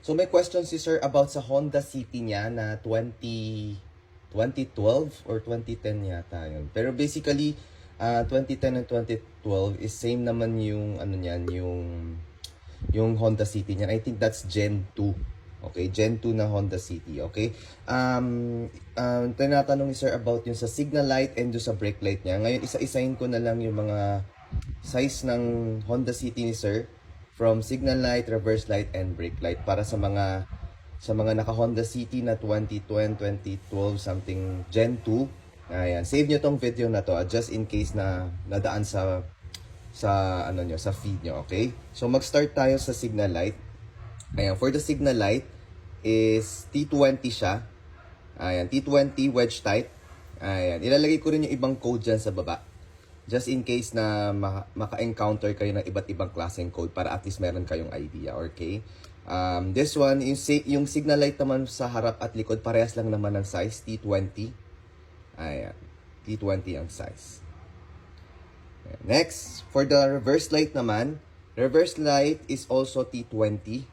So may question si sir about sa Honda City niya na 2012 or 2010 yata yun. Pero basically, 2010 and 2012 is same naman yung ano niyan, yung Honda City niyan. I think that's Gen 2. Okay, Gen 2 na Honda City, okay? Tinatanong ni sir about yung sa signal light and yung sa brake light niya. Ngayon, isa-isahin ko na lang yung mga size ng Honda City ni sir from signal light, reverse light, and brake light para sa mga naka Honda City na 2010, 2012 something Gen 2. Ayan, save nyo tong video na to just in case na nadaan sa ano nyo, sa feed nyo, okay? So mag-start tayo sa signal light. Ayan, for the signal light is T20 siya. Ayan, T20 wedge type. Ayan, ilalagay ko rin yung ibang code dyan sa baba. Just in case na maka-encounter kayo ng iba't ibang klaseng code para at least meron kayong idea, okay? This one, yung signal light naman sa harap at likod, parehas lang naman ng size, T20. Ayan, T20 ang size. Ayan. Next, for the reverse light naman, reverse light is also T20.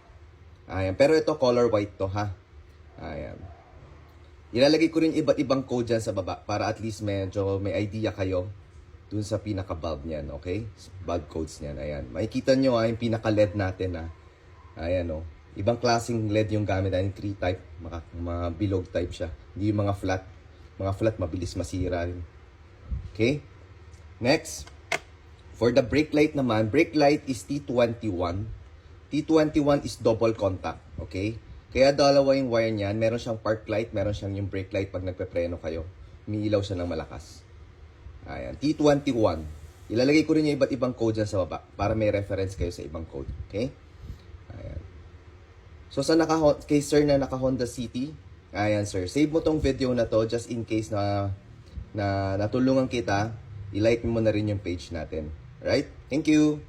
Ayan, pero ito color white to ha. Ayan. Ilalagay ko rin iba't ibang code dyan sa baba para at least medyo may idea kayo dun sa pinaka-bulb niyan, okay? Bulb codes niyan, ayan. Makikita nyo yung pinaka-LED natin ha. Ayan o. Ibang klaseng LED yung gamit natin, 3 type, mga bilog type siya. Hindi yung mga flat. Mga flat, mabilis masira rin. Okay? Next, for the brake light naman, brake light is T21. T21 is double contact, okay? Kaya dalawa yung wire niyan, meron siyang park light, meron siyang yung brake light pag nagpepreno kayo. Umiilaw siya ng malakas. Ayan, T21. Ilalagay ko rin yung iba't ibang code dyan sa baba para may reference kayo sa ibang code. Okay? Ayan. So, sa kay sir na naka Honda City, ayan sir, save mo tong video na to just in case na natulungan kita, i-like mo na rin yung page natin. Right? Thank you!